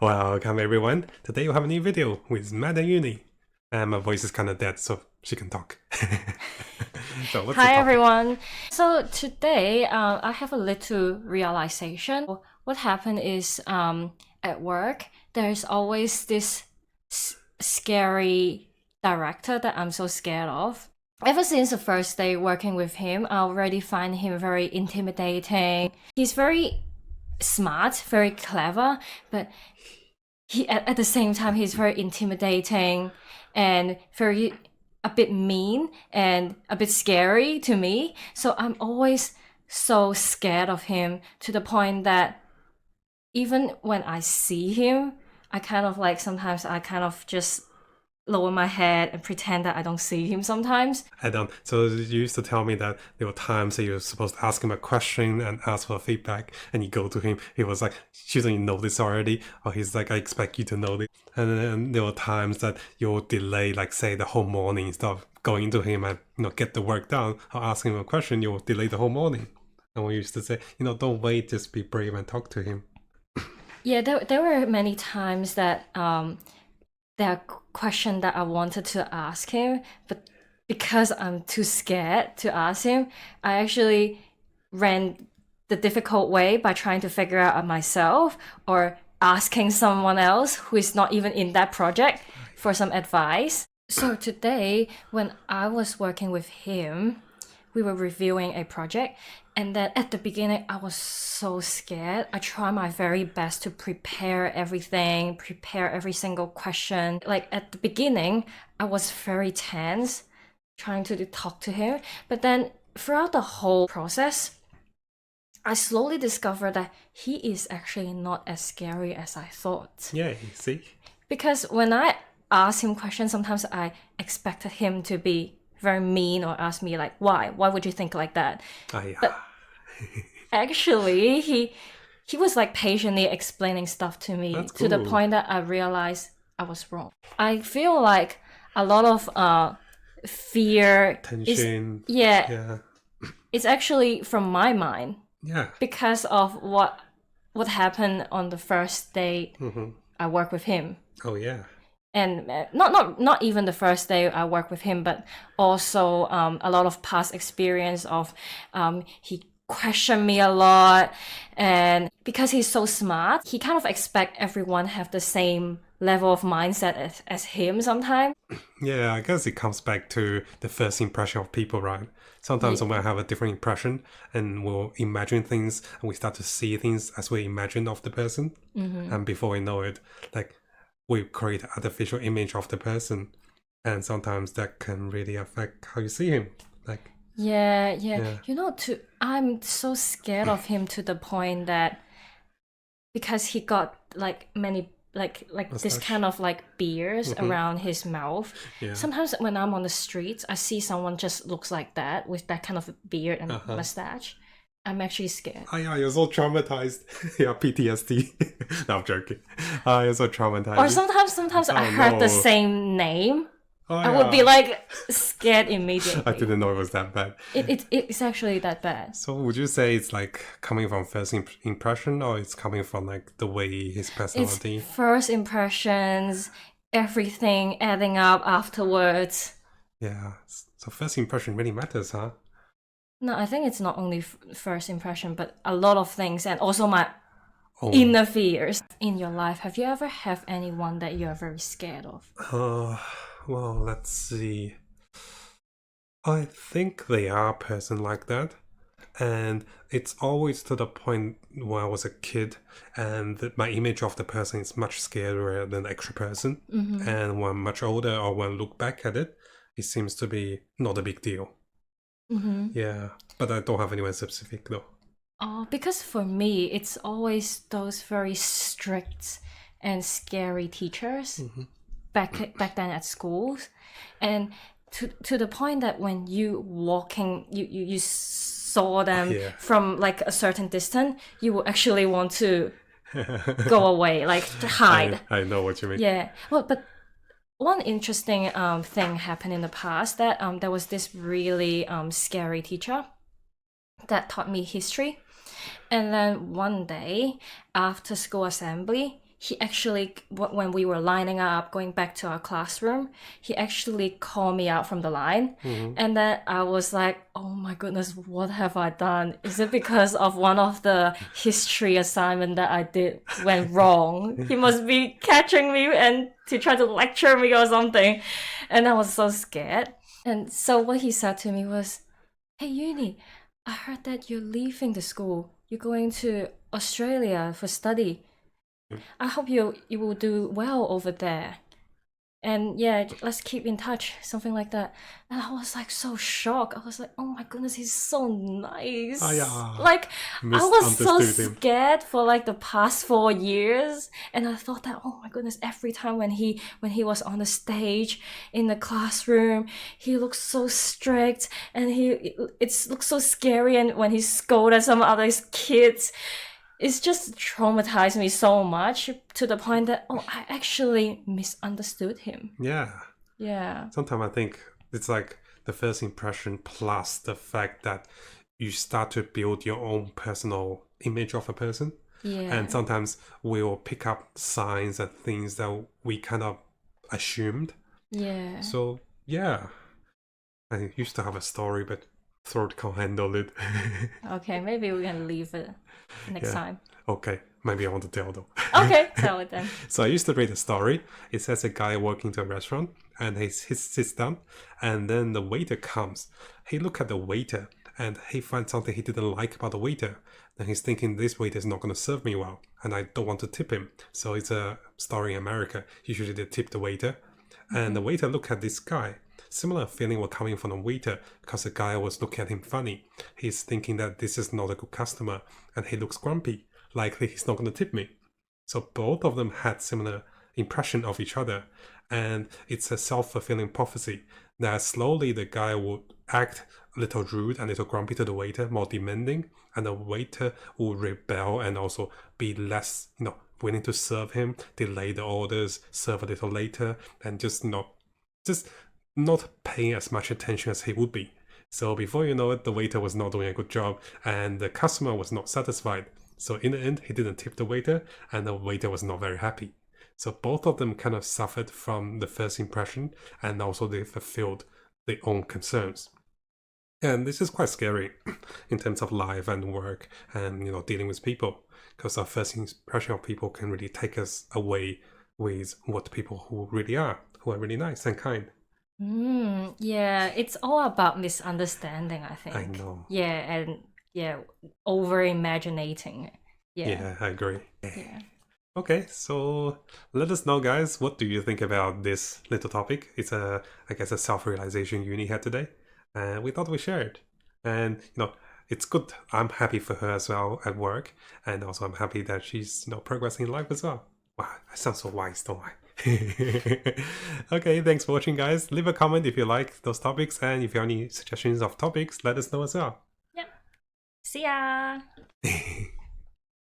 Welcome everyone. Today we have a new video with Matt and Yunie. And my voice is kind of dead, so she can talk. So what's the Hi topic? everyone. So today I have a little realization. What happened is at work there's always this scary director that I'm so scared of. Ever since the first day working with him, I already find him very intimidating. He's very smart, very clever, but he at the same time he's very intimidating and very a bit mean and a bit scary to me. So I'm always so scared of him to the point that even when I see him, I kind of like sometimes I kind of just lower my head and pretend that I don't see him sometimes. So you used to tell me that there were times that you were supposed to ask him a question and ask for feedback, and you go to him, he was like, shouldn't you know this already? Or he's like, I expect you to know this. And then there were times that you'll delay, like say the whole morning instead of going to him and get the work done or asking him a question, you'll delay the whole morning. And we used to say, don't wait, just be brave and talk to him. Yeah, there were many times that there are questions that I wanted to ask him, but because I'm too scared to ask him, I actually ran the difficult way by trying to figure out myself or asking someone else who is not even in that project for some advice. So today, when I was working with him, we were reviewing a project, and then at the beginning I was so scared. I tried my very best to prepare everything, prepare every single question. Like at the beginning I was very tense trying to talk to him, but then throughout the whole process I slowly discovered that he is actually not as scary as I thought. Yeah, see? Because when I asked him questions, sometimes I expected him to be very mean or ask me like, why would you think like that? Yeah. But actually he was like patiently explaining stuff to me. That's To the cool. point that I realized I was wrong. I feel like a lot of fear Tension. yeah, it's actually from my mind Yeah. because of what happened on the first day I worked with him. Oh yeah. And not even the first day I worked with him, but also a lot of past experience of he questioned me a lot, and because he's so smart, he kind of expect everyone have the same level of mindset as him sometimes. Yeah, I guess it comes back to the first impression of people, right? Sometimes Yeah. we have a different impression and we'll imagine things and we start to see things as we imagine of the person. And before we know it, like we create an artificial image of the person. And sometimes that can really affect how you see him. Like, Yeah. yeah. I'm so scared of him to the point that because he got like many like this Mustache. kind of like beers around his mouth. Yeah. Sometimes when I'm on the streets, I see someone just looks like that with that kind of beard and mustache. I'm actually scared. Oh yeah, you're so traumatized. Yeah, PTSD. No, I'm joking. You're so traumatized. Or sometimes I heard the same name. Oh, I would be like scared immediately. I didn't know it was that bad. It's actually that bad. So would you say it's like coming from first impression, or it's coming from like the way his personality? It's first impressions, everything adding up afterwards. Yeah. So first impression really matters, huh? No, I think it's not only first impression, but a lot of things, and also my Oh. inner fears. In your life, have you ever have anyone that you are very scared of? Well, let's see. I think they are a person like that. And it's always to the point when I was a kid, and my image of the person is much scarier than the actual person. And when I'm much older, or when I look back at it, it seems to be not a big deal. Yeah, but I don't have anyone specific though. Oh, because for me, it's always those very strict and scary teachers back then at schools, and to the point that when you walking, you saw them from like a certain distance, you will actually want to go away, like to hide. I know what you mean. Yeah. Well, but one interesting thing happened in the past that there was this really scary teacher that taught me history. And then one day after school assembly, he actually, when we were lining up, going back to our classroom, he actually called me out from the line. And then I was like, oh my goodness, what have I done? Is it because of one of the history assignment that I did went wrong? He must be catching me and to try to lecture me or something. And I was so scared. And so what he said to me was, hey, Yunie, I heard that you're leaving the school. You're going to Australia for study. I hope you will do well over there. And yeah, let's keep in touch, something like that. And I was like so shocked. I was like, oh my goodness, he's so nice. Like, I was so scared for like the past 4 years. And I thought that, oh my goodness, every time when he was on the stage in the classroom, he looks so strict and it looks so scary. And when he scolded some other kids, it's just traumatized me so much to the point that, oh, I actually misunderstood him. Yeah. Sometimes I think it's like the first impression plus the fact that you start to build your own personal image of a person. And sometimes we'll pick up signs and things that we kind of assumed. So, yeah. I used to have a story, but throat can't handle it. Okay, maybe we can leave it next time. Okay, maybe I want to tell though. Okay, tell it then. So I used to read a story. It says a guy working to a restaurant and he sits down and then the waiter comes. He look at the waiter and he finds something he didn't like about the waiter. And he's thinking this waiter is not going to serve me well and I don't want to tip him. So it's a story in America. Usually they tip the waiter. And the waiter look at this guy. Similar feeling were coming from the waiter because the guy was looking at him funny. He's thinking that this is not a good customer and he looks grumpy, likely he's not going to tip me. So both of them had similar impression of each other, and it's a self-fulfilling prophecy that slowly the guy would act a little rude and a little grumpy to the waiter, more demanding, and the waiter will rebel and also be less, willing to serve him, delay the orders, serve a little later, and just not paying as much attention as he would be. So before you know it, the waiter was not doing a good job and the customer was not satisfied. So in the end, he didn't tip the waiter and the waiter was not very happy. So both of them kind of suffered from the first impression and also they fulfilled their own concerns. And this is quite scary in terms of life and work and, dealing with people, because our first impression of people can really take us away with what people who really are, who are really nice and kind. Yeah, it's all about misunderstanding, I think. I know. Yeah, and over imaginating. Yeah, I agree. Yeah. Okay, so let us know, guys, what do you think about this little topic? It's a self-realization Yunie had today, and we thought we shared. And it's good. I'm happy for her as well at work, and also I'm happy that she's progressing in life as well. Wow, I sound so wise, don't I? Okay, thanks for watching, guys. Leave a comment if you like those topics, and if you have any suggestions of topics, let us know as well. Yep. See ya.